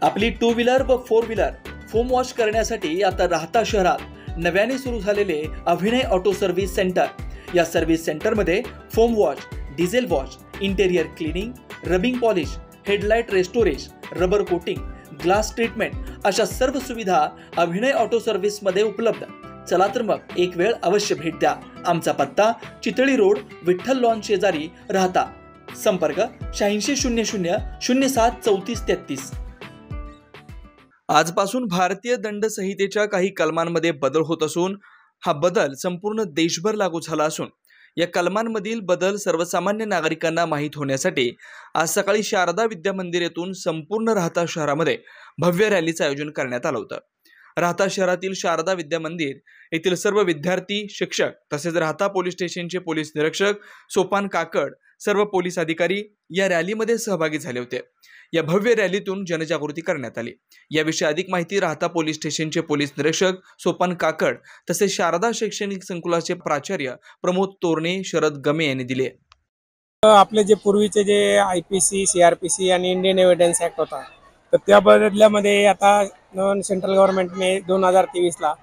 आपली two wheeler व four wheeler foam wash करण्यासाठी आता राहता शहरात नव्याने सुरू झालेले अभिनय ऑटो सर्व्हिस सेंटर। या सर्व्हिस सेंटरमध्ये foam wash, diesel wash, interior cleaning, rubbing polish, headlight restoration, rubber coating, glass treatment अशा सर्व सुविधा अभिनय ऑटो सर्व्हिस मध्ये उपलब्ध। चला तर मग एक वेळ अवश्य भेट द्या। आमचा पत्ता चितळी रोड, विठ्ठल लॉन शेजारी, राहता। संपर्क 8600 07 34 33। आजपासून भारतीय दंड संहितेच्या काही कलमांमध्ये बदल होत असून हा बदल संपूर्ण देशभर लागू झाला असून या कलमांमधील बदल सर्वसामान्य नागरिकांना माहीत होण्यासाठी आज सकाळी शारदा विद्या मंदिर येथून संपूर्ण राहता शहरामध्ये भव्य रॅलीचं आयोजन करण्यात आलं होतं। राहता शहरातील शारदा विद्या मंदिर येथील सर्व विद्यार्थी, शिक्षक तसेच राहता पोलीस स्टेशनचे पोलीस निरीक्षक सोपान काकड, सर्व पोलीस अधिकारी या रॅलीमध्ये सहभागी झाले होते। या भव्य रॅलीतून जनजागृती करण्यात आली। याविषयी अधिक माहिती राहता पोलीस स्टेशनचे पोलीस निरीक्षक सोपान काकड तसेच शारदा शैक्षणिक संकुलाचे प्राचार्य प्रमोद तोरणे, शरद गमे यांनी दिली। आपले जे पूर्वीचे जे IPC, CRPC आणि इंडियन एव्हिडन्स ऍक्ट होता, तर त्या बदल्यामध्ये आता सेंट्रल गव्हर्नमेंटने 2023ला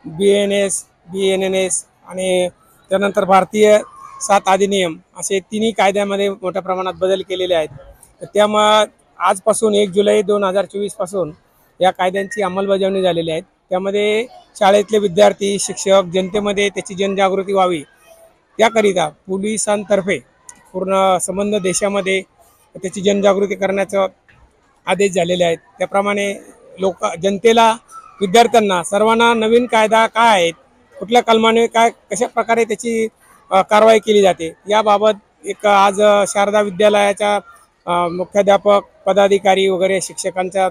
BNS, BNNS आणि त्यानंतर भारतीय 7 अधिनियम असे तिन्ही कायद्यामध्ये मोठ्या प्रमाणात बदल केलेले आहेत। तर त्यामुळे आजपासून 1 जुलै 2024 पासून या कायद्यांची अंमलबजावणी झालेली आहे। त्यामध्ये शाळेतले विद्यार्थी, शिक्षक, जनतेमध्ये त्याची जनजागृती व्हावी त्याकरिता पोलिसांतर्फे पूर्ण संबंध देशामध्ये त्याची जनजागृती करण्याचा आदेश झालेले आहेत। त्याप्रमाणे जनतेला, विद्यार्थ्यांना सर्वांना नवीन कायदा काय आहेत, कुठल्या कलमाने काय कशा प्रकारे त्याची कारवाई केली जाते याबाबत एक आज शारदा विद्यालयाच्या मुख्याध्यापक, पदाधिकारी वगैरे शिक्षकांच्या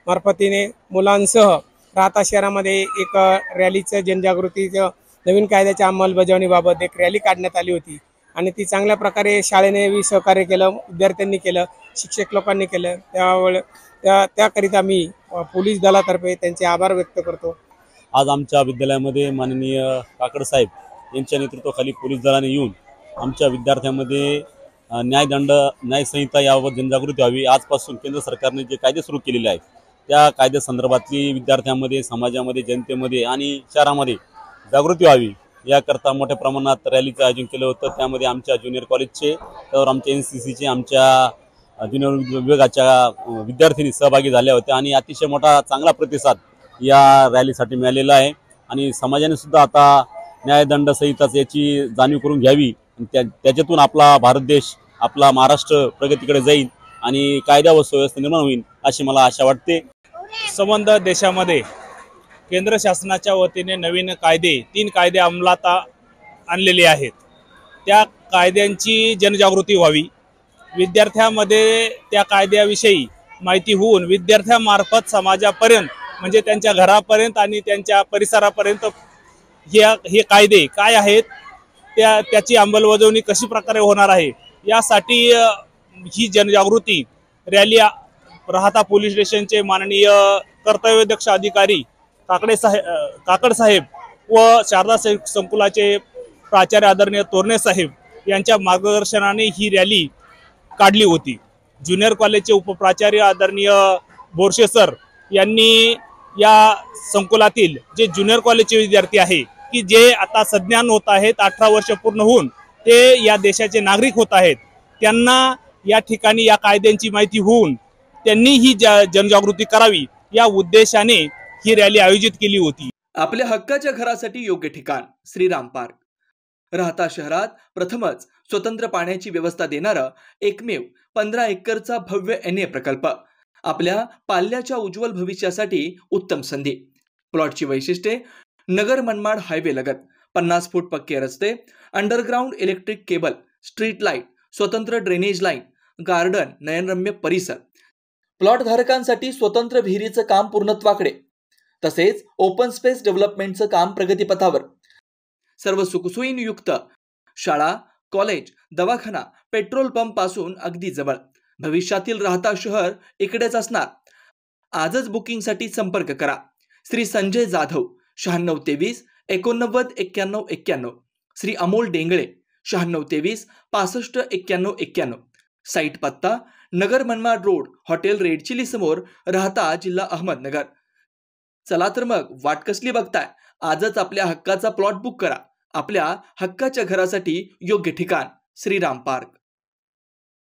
मार्फतीने मुलांसह राहता शहरामध्ये एक रॅलीचं जनजागृतीचं नवीन कायद्याच्या अंमलबजावणीबाबत एक रॅली काढण्यात आली होती आणि ती चांगल्या प्रकारे शाळेने सहकार्य केलं, विद्यार्थ्यांनी केलं, शिक्षक लोकांनी केलं। त्याकरिता मी पोलीस दलातर्फे त्यांचे आभार व्यक्त करतो। आज आमच्या विद्यालयामध्ये माननीय काकड साहेब यांच्या नेतृत्वाखाली पोलीस दलाने येऊन आमच्या विद्यार्थ्यांमध्ये न्याय संहिता याबाबत जनजागृती व्हावी। आजपासून केंद्र सरकारने जे कायदे सुरू केलेले आहेत त्या कायद्यासंदर्भातली विद्यार्थ्यांमध्ये, समाजामध्ये, जनतेमध्ये आणि शहरामध्ये जागृती व्हावी याकरता मोठ्या प्रमाणात रॅलीचं आयोजन केलं होतं। त्यामध्ये आमच्या ज्युनियर कॉलेजचे, तर आमच्या NCCचे, आमच्या ज्युनियर विभागाच्या विद्यार्थिनी सहभागी झाल्या होत्या आणि अतिशय मोठा चांगला प्रतिसाद या रॅलीसाठी मिळालेला आहे। आणि समाजाने सुद्धा आता न्यायदंड संहिताच याची जाणीव करून घ्यावी, त्याच्यातून आपला भारत देश, आपला महाराष्ट्र प्रगतीकडे जाईल आणि कायदा व सुव्यवस्था निर्माण होईल अशी मला आशा वाटते। संबंध देशामध्ये केंद्र शासनाच्या वतीने नवीन 3 कायदे अंमलात आणलेले आहेत। त्या कायद्यांची जनजागृती व्हावी, विद्यार्थ्यांमध्ये त्या कायद्याविषयी माहिती होऊन विद्यार्थ्यांमार्फत समाजापर्यंत म्हणजे त्यांच्या घरापर्यंत आणि त्यांच्या परिसरापर्यंत हे कायदे काय आहेत, त्याची अंमलबजावणी कशी प्रकारे होणार आहे यासाठी ही जनजागृती रॅली राहता पोलीस स्टेशनचे माननीय कर्तव्यदक्ष अधिकारी काकड साहेब व शारदा संकुलाचे प्राचार्य आदरणीय तोरणे साहेब यांच्या मार्गदर्शनाने ही रॅली काढली होती। ज्युनियर कॉलेजचे उपप्राचार्य आदरणीय बोरशे सर यांनी या संकुलातील जे ज्युनियर कॉलेजचे विद्यार्थी आहे की जे आता सज्ञान होत आहेत, 18 वर्ष पूर्ण होऊन ते या देशाचे नागरिक होत आहेत, त्यांना या ठिकाणी या कायद्यांची माहिती होऊन त्यांनी ही जनजागृती करावी या उद्देशाने ही रॅली आयोजित केली होती। आपल्या हक्काच्या घरासाठी योग्य ठिकाण श्रीराम पार्क। राहता शहरात प्रथमच स्वतंत्र पाण्याची व्यवस्था देणारा एकमेव 15 एकरचा भव्य NA प्रकल्प। आपल्या पाल्याच्या उज्ज्वल भविष्यासाठी उत्तम संधी। प्लॉटची वैशिष्ट्ये: नगर मनमाड हायवे लगत, 50 फूट पक्के रस्ते, underground electric cable, street light, स्वतंत्र ड्रेनेज लाईन, गार्डन, नयनरम्य परिसर। प्लॉट धारकांसाठी स्वतंत्र विहिरीचं काम पूर्णत्वाकडे, तसेच ओपन स्पेस डेव्हलपमेंटचं काम प्रगतीपथावर। सर्व सुखसोयींयुक्त शाळा, कॉलेज, दवाखाना, पेट्रोल पंप पासून अगदी जवळ। भविष्यातील राहता शहर इकडेच असणार। आजच बुकिंगसाठी संपर्क करा श्री संजय जाधव 9623 89 91 91, श्री अमोल डेंगळे 9623 65 91 91। साईट पत्ता Nagar Manmad road hotel red chilli समोर, राहता जिल्हा अहमदनगर. चला तर मग वाट कसली बघताय, आजच आपल्या हक्काचा प्लॉट बुक करा. आपल्या हक्काच्या घरासाठी योग्य ठिकाण श्रीराम पार्क.